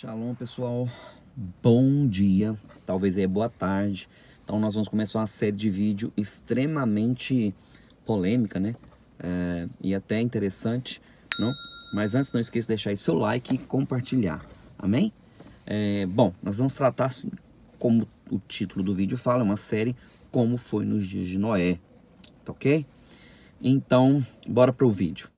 Shalom, pessoal. Bom dia, talvez aí boa tarde. Então nós vamos começar uma série de vídeo extremamente polêmica, né? E até interessante, não? Mas antes não esqueça de deixar aí seu like e compartilhar, amém? Bom, nós vamos tratar, como o título do vídeo fala, uma série Como Foi nos Dias de Noé, tá ok? Então, bora pro vídeo.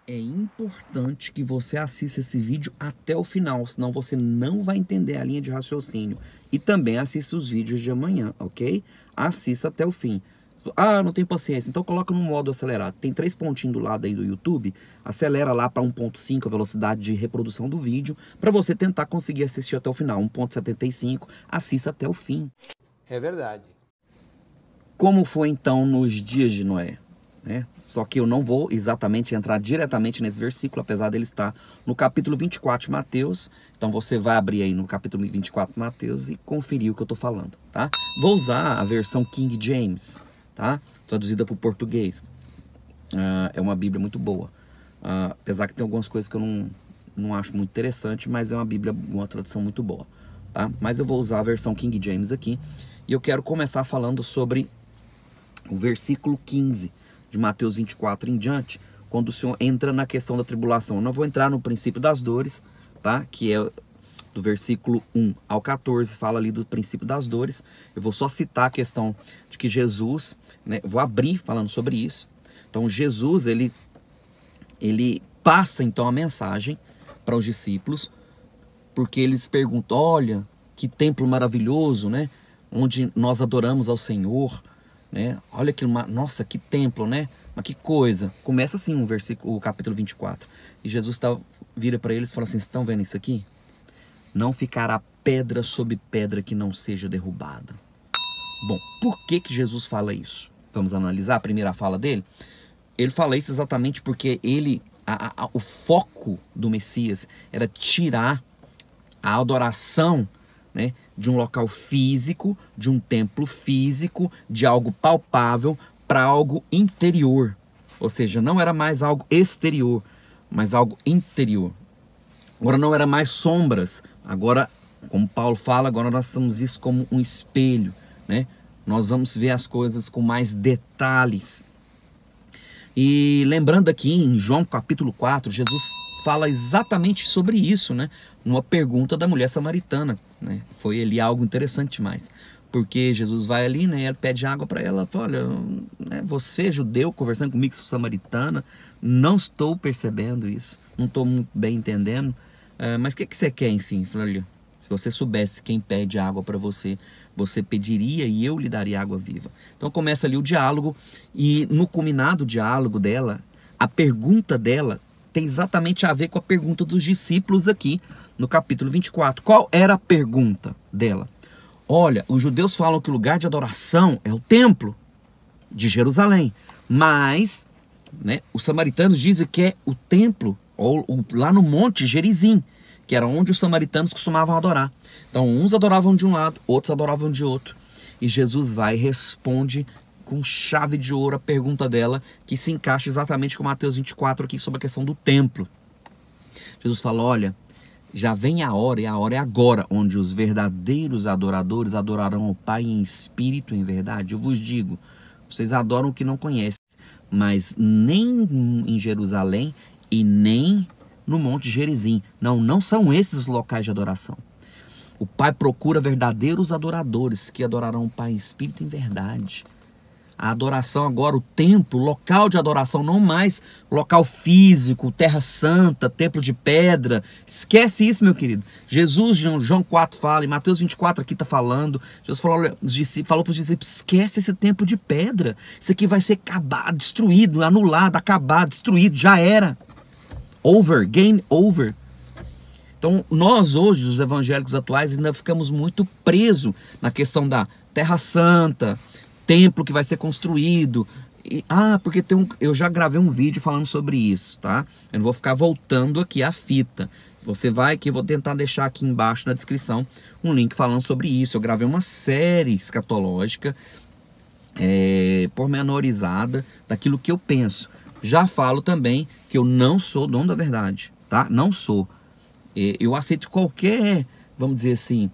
É importante que você assista esse vídeo até o final, senão você não vai entender a linha de raciocínio. E também assista os vídeos de amanhã, ok? Assista até o fim. Ah, não tenho paciência, então coloca no modo acelerado. Tem 3 pontinhos do lado aí do YouTube, acelera lá para 1.5 a velocidade de reprodução do vídeo, para você tentar conseguir assistir até o final. 1.75, assista até o fim. É verdade. Como foi então nos dias de Noé? Só que eu não vou exatamente entrar diretamente nesse versículo, apesar dele estar no capítulo 24 de Mateus. Então você vai abrir aí no capítulo 24 de Mateus e conferir o que eu estou falando, tá? Vou usar a versão King James, tá? Traduzida para o português. É uma Bíblia muito boa. Apesar que tem algumas coisas que eu não acho muito interessante, mas é uma Bíblia, uma tradução muito boa, tá? Mas eu vou usar a versão King James aqui. E eu quero começar falando sobre o versículo 15 de Mateus 24 em diante, quando o Senhor entra na questão da tribulação. Eu não vou entrar no princípio das dores, tá? Que é do versículo 1 ao 14, fala ali do princípio das dores. Eu vou só citar a questão de que Jesus, né, vou abrir falando sobre isso. Então Jesus, ele passa então a mensagem para os discípulos, porque eles perguntam, olha, que templo maravilhoso, né? Onde nós adoramos ao Senhor, né? Olha que, nossa, que templo, né? Mas que coisa. Começa assim o capítulo 24. E Jesus vira para eles e fala assim, estão vendo isso aqui? Não ficará pedra sobre pedra que não seja derrubada. Bom, por que Jesus fala isso? Vamos analisar a primeira fala dele? Ele fala isso exatamente porque o foco do Messias era tirar a adoração, né, de um local físico, de um templo físico, de algo palpável para algo interior. Ou seja, não era mais algo exterior, mas algo interior. Agora não era mais sombras. Agora, como Paulo fala, agora nós somos vistos como um espelho, né? Nós vamos ver as coisas com mais detalhes. E lembrando aqui em João capítulo 4, Jesus fala exatamente sobre isso, né? Numa pergunta da mulher samaritana, né? Foi ali algo interessante demais. Porque Jesus vai ali, né? Ele pede água para ela, fala, olha, né, você judeu conversando comigo, sou samaritana, não estou percebendo isso, não estou muito bem entendendo, mas o que você quer, enfim? Fala, olha, se você soubesse quem pede água para você, você pediria e eu lhe daria água viva. Então começa ali o diálogo e no culminado diálogo dela, a pergunta dela tem exatamente a ver com a pergunta dos discípulos aqui no capítulo 24. Qual era a pergunta dela? Olha, os judeus falam que o lugar de adoração é o templo de Jerusalém, mas, né, os samaritanos dizem que é o templo ou lá no monte Gerizim, que era onde os samaritanos costumavam adorar. Então uns adoravam de um lado, outros adoravam de outro. E Jesus vai e responde com chave de ouro a pergunta dela, que se encaixa exatamente com Mateus 24 aqui sobre a questão do templo. Jesus fala, olha, já vem a hora, e a hora é agora, onde os verdadeiros adoradores adorarão ao Pai em espírito e em verdade. Eu vos digo, vocês adoram o que não conhecem, mas nem em Jerusalém e nem no Monte Gerizim. Não são esses os locais de adoração. O Pai procura verdadeiros adoradores que adorarão o Pai em espírito e em verdade. A adoração agora, o templo, local de adoração, não mais local físico, terra santa, templo de pedra. Esquece isso, meu querido. Jesus, João 4 fala, e Mateus 24 aqui está falando. Jesus falou para os discípulos, esquece esse templo de pedra. Isso aqui vai ser acabado, destruído, anulado, acabado, destruído, já era. Over, game over. Então, nós hoje, os evangélicos atuais, ainda ficamos muito presos na questão da terra santa, templo que vai ser construído. Porque eu já gravei um vídeo falando sobre isso, tá? Eu não vou ficar voltando aqui a fita. Você vai aqui, eu vou tentar deixar aqui embaixo na descrição um link falando sobre isso. Eu gravei uma série escatológica pormenorizada daquilo que eu penso. Já falo também que eu não sou dono da verdade, tá? Não sou. Eu aceito qualquer, vamos dizer assim,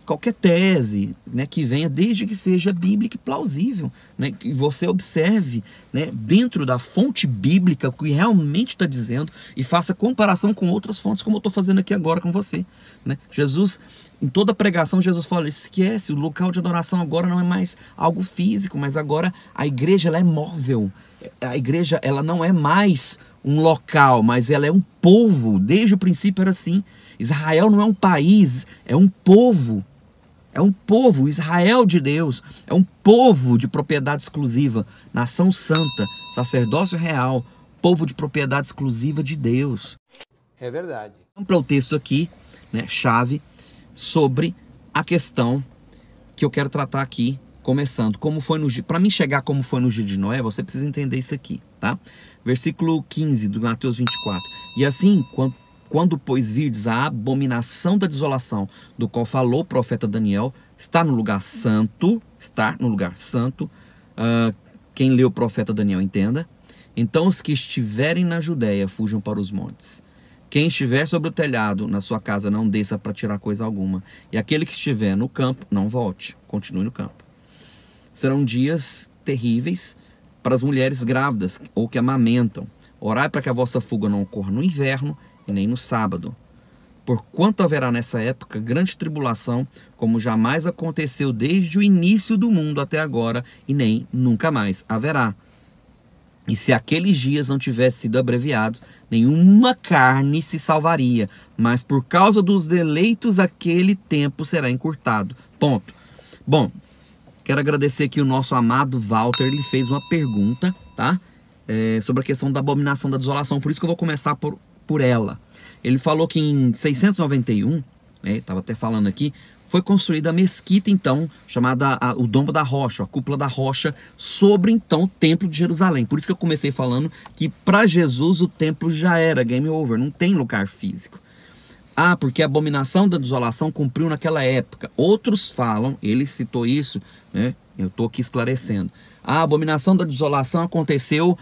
qualquer tese, né, que venha, desde que seja bíblica e plausível, né, que você observe, né, dentro da fonte bíblica o que realmente está dizendo e faça comparação com outras fontes, como eu estou fazendo aqui agora com você, né? Jesus, em toda pregação, Jesus fala, esquece, o local de adoração agora não é mais algo físico, mas agora a igreja ela é móvel. A igreja ela não é mais um local, mas ela é um povo. Desde o princípio era assim. Israel não é um país, é um povo. É um povo, Israel de Deus, é um povo de propriedade exclusiva, nação santa, sacerdócio real, povo de propriedade exclusiva de Deus. É verdade. Vamos para o texto aqui, né, chave, sobre a questão que eu quero tratar aqui, começando. Como foi no para mim chegar como foi no dia de Noé, você precisa entender isso aqui, tá? Versículo 15 do Mateus 24. E assim, quando pois virdes a abominação da desolação, do qual falou o profeta Daniel, está no lugar santo, quem lê o profeta Daniel entenda. Então os que estiverem na Judéia fujam para os montes. Quem estiver sobre o telhado na sua casa não desça para tirar coisa alguma. E aquele que estiver no campo não volte, continue no campo. Serão dias terríveis para as mulheres grávidas ou que amamentam. Orai para que a vossa fuga não ocorra no inverno e nem no sábado. Porquanto haverá nessa época grande tribulação, como jamais aconteceu desde o início do mundo até agora, e nem nunca mais haverá. E se aqueles dias não tivessem sido abreviados, nenhuma carne se salvaria, mas por causa dos deleitos aquele tempo será encurtado. Ponto. Bom, quero agradecer aqui o nosso amado Walter, ele fez uma pergunta, tá? Sobre a questão da abominação da desolação, por isso que eu vou começar por ela. Ele falou que em 691, né, estava até falando aqui, foi construída a mesquita, então, chamada o Domo da Rocha, a Cúpula da Rocha, sobre, então, o Templo de Jerusalém. Por isso que eu comecei falando que, para Jesus, o templo já era game over, não tem lugar físico. Ah, porque a abominação da desolação cumpriu naquela época. Outros falam, ele citou isso, né? Eu estou aqui esclarecendo. A abominação da desolação aconteceu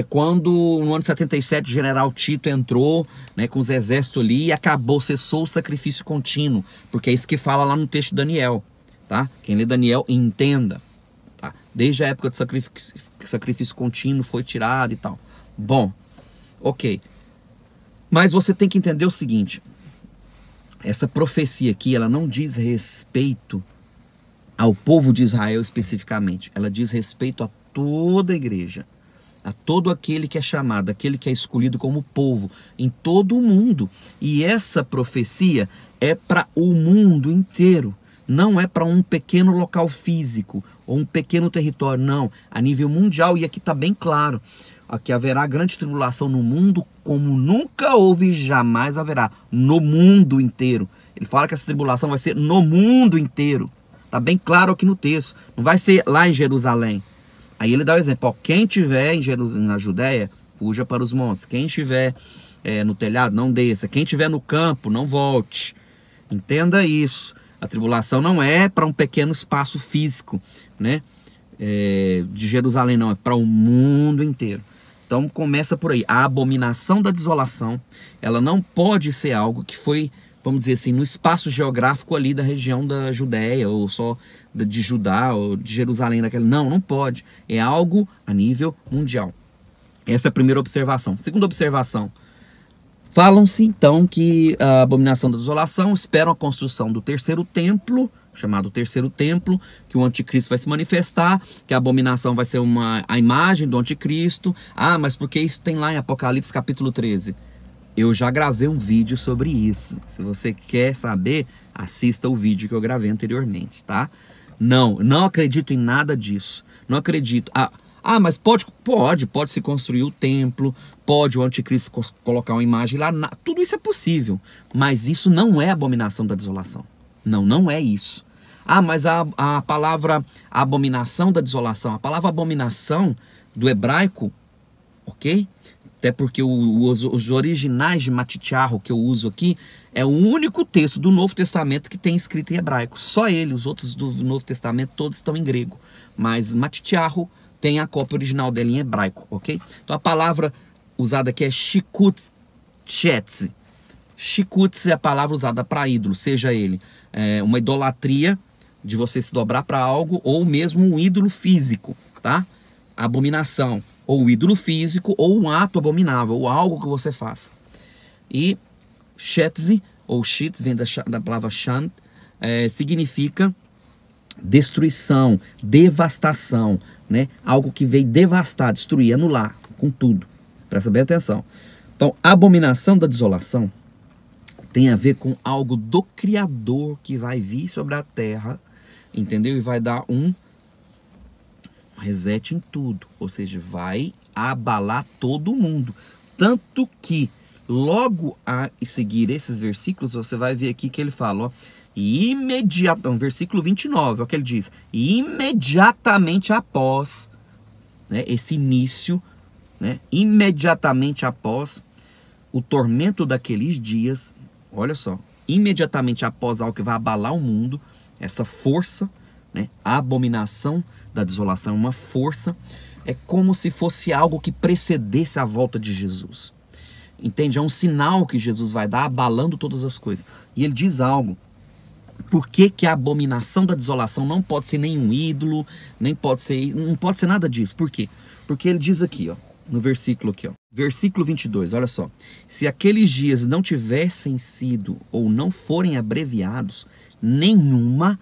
quando, no ano 77, o general Tito entrou, né, com os exércitos ali e acabou, cessou o sacrifício contínuo, porque é isso que fala lá no texto de Daniel, tá? Quem lê Daniel, entenda, tá? Desde a época do sacrifício contínuo foi tirado e tal. Bom, ok. Mas você tem que entender o seguinte, essa profecia aqui, ela não diz respeito ao povo de Israel especificamente. Ela diz respeito a toda a igreja, a todo aquele que é chamado, aquele que é escolhido como povo, em todo o mundo. E essa profecia é para o mundo inteiro. Não é para um pequeno local físico ou um pequeno território, não. A nível mundial, e aqui está bem claro, que haverá grande tribulação no mundo como nunca houve e jamais haverá. No mundo inteiro. Ele fala que essa tribulação vai ser no mundo inteiro. Está bem claro aqui no texto. Não vai ser lá em Jerusalém. Aí ele dá o exemplo. Ó, quem estiver na Judéia, fuja para os montes. Quem estiver no telhado, não desça. Quem estiver no campo, não volte. Entenda isso. A tribulação não é para um pequeno espaço físico, né? De Jerusalém, não. É para o mundo inteiro. Então começa por aí. A abominação da desolação, ela não pode ser algo que foi, vamos dizer assim, no espaço geográfico ali da região da Judéia, ou só de Judá, ou de Jerusalém daquela. Não, não pode. É algo a nível mundial. Essa é a primeira observação. Segunda observação. Falam-se, então, que a abominação da desolação esperam a construção do terceiro templo, chamado terceiro templo, que o anticristo vai se manifestar, que a abominação vai ser a imagem do anticristo. Ah, mas por que isso tem lá em Apocalipse capítulo 13? Eu já gravei um vídeo sobre isso. Se você quer saber, assista o vídeo que eu gravei anteriormente, tá? Não acredito em nada disso. Não acredito. Mas pode se construir o templo, pode o anticristo colocar uma imagem lá, tudo isso é possível. Mas isso não é abominação da desolação. Não é isso. Mas a palavra abominação da desolação, a palavra abominação do hebraico, ok? Até porque os originais de Matityahu que eu uso aqui é o único texto do Novo Testamento que tem escrito em hebraico. Só ele, os outros do Novo Testamento todos estão em grego. Mas Matityahu tem a cópia original dela em hebraico, ok? Então a palavra usada aqui é shikutzetz. Shikutz é a palavra usada para ídolo, seja ele uma idolatria de você se dobrar para algo, ou mesmo um ídolo físico, tá? Abominação, ou ídolo físico, ou um ato abominável, ou algo que você faça. E shetzi, ou shitz, vem da palavra shant, significa destruição, devastação, né? Algo que veio devastar, destruir, anular, com tudo. Presta bem atenção. Então, a abominação da desolação tem a ver com algo do Criador que vai vir sobre a terra, entendeu? E vai dar um reset em tudo, ou seja, vai abalar todo mundo. Tanto que, logo a seguir esses versículos, você vai ver aqui que ele fala, ó, versículo 29, ó, que ele diz, imediatamente após, né, esse início, né, imediatamente após o tormento daqueles dias, olha só, imediatamente após algo que vai abalar o mundo, essa força, né, a abominação da desolação é uma força, é como se fosse algo que precedesse a volta de Jesus. Entende? É um sinal que Jesus vai dar, abalando todas as coisas. E ele diz algo. Por que que a abominação da desolação não pode ser nenhum ídolo, não pode ser nada disso? Por quê? Porque ele diz aqui, ó, no versículo aqui, ó, versículo 22, olha só. Se aqueles dias não tivessem sido ou não forem abreviados, nenhuma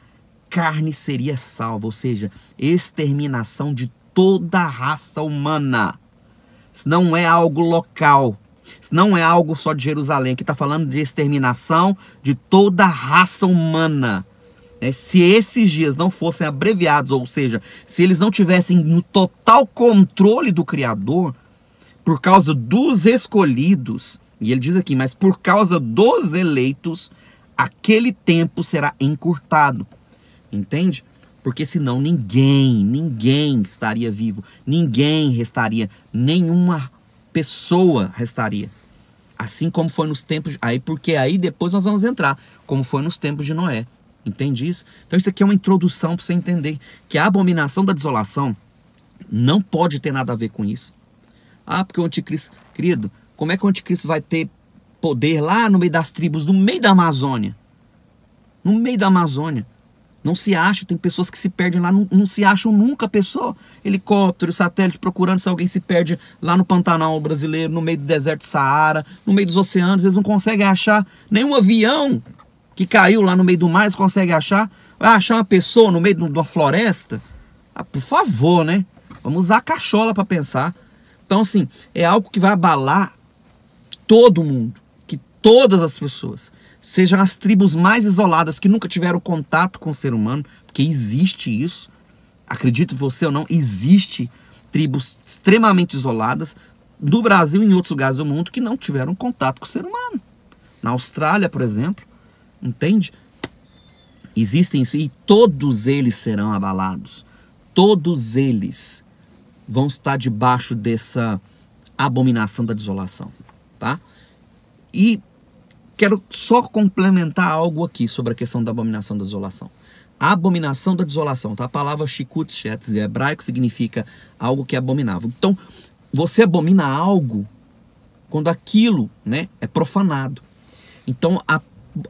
carne seria salva, ou seja, exterminação de toda a raça humana. Isso não é algo local, isso não é algo só de Jerusalém, aqui está falando de exterminação de toda a raça humana. Se esses dias não fossem abreviados, ou seja, se eles não tivessem no total controle do Criador, por causa dos escolhidos, e ele diz aqui, mas por causa dos eleitos, aquele tempo será encurtado. Entende? Porque senão ninguém estaria vivo, ninguém restaria, nenhuma pessoa restaria. Assim como foi nos tempos, porque aí depois nós vamos entrar, como foi nos tempos de Noé. Entende isso? Então isso aqui é uma introdução para você entender que a abominação da desolação não pode ter nada a ver com isso. Porque o anticristo, querido, como é que o anticristo vai ter poder lá no meio das tribos, no meio da Amazônia? No meio da Amazônia. Não se acha, tem pessoas que se perdem lá, não se acham nunca, pessoa. Helicóptero, satélite procurando se alguém se perde lá no Pantanal brasileiro, no meio do deserto de Saara, no meio dos oceanos, eles não conseguem achar nenhum avião que caiu lá no meio do mar, eles conseguem achar. Vai achar uma pessoa no meio de uma floresta? Por favor, né? Vamos usar a cachola para pensar. Então, assim, é algo que vai abalar todo mundo, que todas as pessoas, sejam as tribos mais isoladas, que nunca tiveram contato com o ser humano, porque existe isso, acredite você ou não, existe tribos extremamente isoladas, do Brasil e em outros lugares do mundo, que não tiveram contato com o ser humano. Na Austrália, por exemplo, entende? Existem isso, e todos eles serão abalados, todos eles vão estar debaixo dessa abominação da desolação, tá? E quero só complementar algo aqui sobre a questão da abominação da desolação. A abominação da desolação, tá? A palavra shikutzetz em hebraico significa algo que é abominável. Então, você abomina algo quando aquilo, né, é profanado. Então, a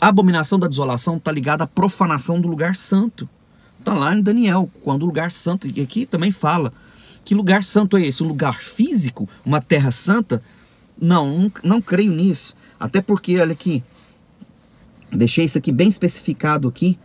abominação da desolação está ligada à profanação do lugar santo. Está lá em Daniel, quando o lugar santo, e aqui também fala, que lugar santo é esse? Um lugar físico? Uma terra santa? Não creio nisso. Até porque, olha aqui, deixei isso aqui bem especificado aqui,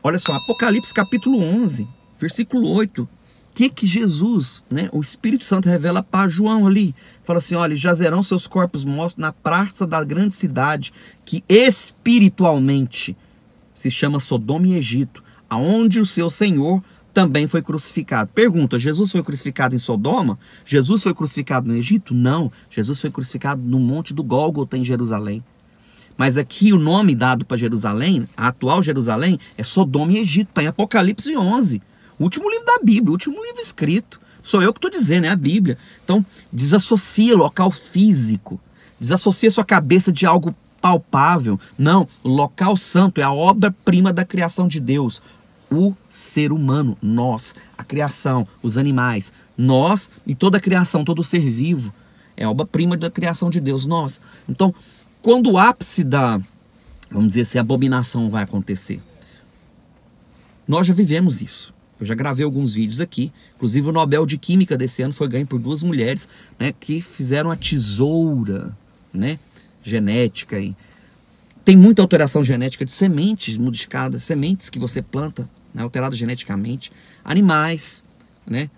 olha só, Apocalipse capítulo 11, versículo 8. Que Jesus, né, o Espírito Santo revela para João ali. Fala assim, olha, jazerão seus corpos mortos na praça da grande cidade, que espiritualmente se chama Sodoma e Egito, aonde o seu Senhor também foi crucificado. Pergunta, Jesus foi crucificado em Sodoma? Jesus foi crucificado no Egito? Não, Jesus foi crucificado no monte do Gólgota em Jerusalém. Mas aqui o nome dado para Jerusalém, a atual Jerusalém, é Sodoma e Egito, está em Apocalipse 11. O último livro da Bíblia, o último livro escrito. Sou eu que estou dizendo, é a Bíblia. Então, desassocia local físico, desassocia sua cabeça de algo palpável. Não, o local santo é a obra-prima da criação de Deus. o ser humano, nós, a criação, os animais, nós e toda a criação, todo ser vivo, é obra-prima da criação de Deus, nós. Então, quando o ápice da, vamos dizer assim, abominação vai acontecer? Nós já vivemos isso. Eu já gravei alguns vídeos aqui, inclusive o Nobel de Química desse ano foi ganho por 2 mulheres, né, que fizeram a tesoura, né, genética. Tem muita alteração genética de sementes modificadas, sementes que você planta, né, alteradas geneticamente, animais, né,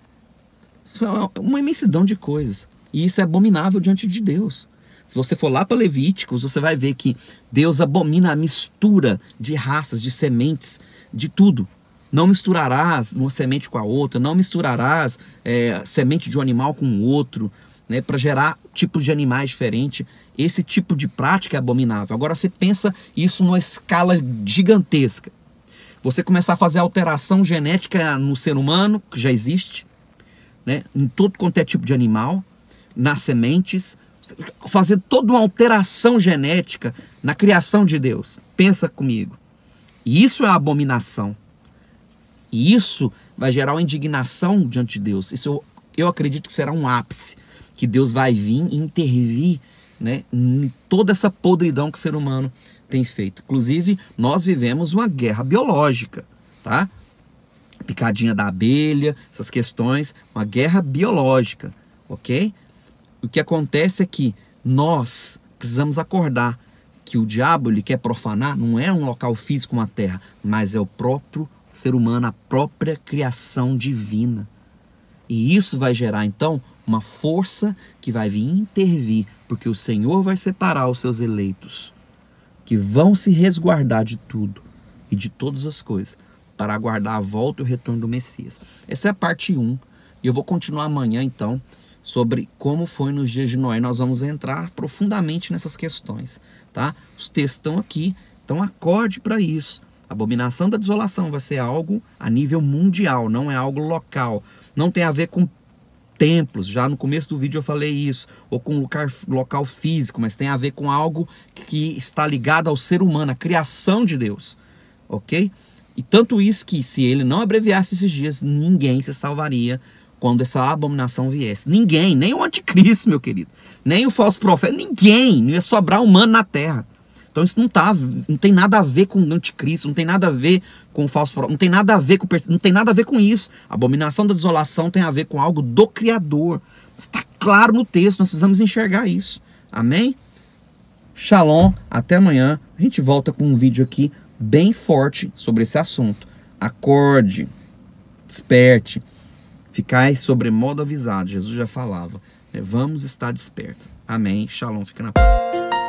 uma imensidão de coisas. E isso é abominável diante de Deus. Se você for lá para Levíticos, você vai ver que Deus abomina a mistura de raças, de sementes, de tudo. Não misturarás uma semente com a outra, não misturarás semente de um animal com o outro, né, para gerar tipos de animais diferentes. Esse tipo de prática é abominável. Agora você pensa isso numa escala gigantesca. Você começar a fazer alteração genética no ser humano, que já existe, né, em todo quanto é tipo de animal, nas sementes, fazer toda uma alteração genética na criação de Deus. Pensa comigo. E isso é a abominação. E isso vai gerar uma indignação diante de Deus. Isso eu acredito que será um ápice, que Deus vai vir e intervir, né, em toda essa podridão que o ser humano tem feito. Inclusive, nós vivemos uma guerra biológica, tá? Picadinha da abelha, essas questões, uma guerra biológica, ok? O que acontece é que nós precisamos acordar que o diabo, ele quer profanar, não é um local físico, uma terra, mas é o próprio ser humano, a própria criação divina. E isso vai gerar, então, uma força que vai vir intervir, porque o Senhor vai separar os seus eleitos, que vão se resguardar de tudo e de todas as coisas, para aguardar a volta e o retorno do Messias. Essa é a parte 1, e eu vou continuar amanhã, então, sobre como foi nos dias de Noé. Nós vamos entrar profundamente nessas questões, tá? Os textos estão aqui, então acorde para isso. A abominação da desolação vai ser algo a nível mundial, não é algo local. Não tem a ver com templos, já no começo do vídeo eu falei isso, ou com local físico, mas tem a ver com algo que está ligado ao ser humano, à criação de Deus, ok? E tanto isso que, se ele não abreviasse esses dias, ninguém se salvaria quando essa abominação viesse. Ninguém, nem o anticristo, meu querido, nem o falso profeta, ninguém, não ia sobrar humano na terra. Então isso não tem nada a ver com o anticristo, não tem nada a ver com o falso profeta, não tem nada a ver com, não tem nada a ver com isso. A abominação da desolação tem a ver com algo do Criador. Está claro no texto, nós precisamos enxergar isso. Amém? Shalom, até amanhã. A gente volta com um vídeo aqui bem forte sobre esse assunto. Acorde, desperte, ficai sobremodo avisado. Jesus já falava, vamos estar despertos. Amém? Shalom, fica na paz.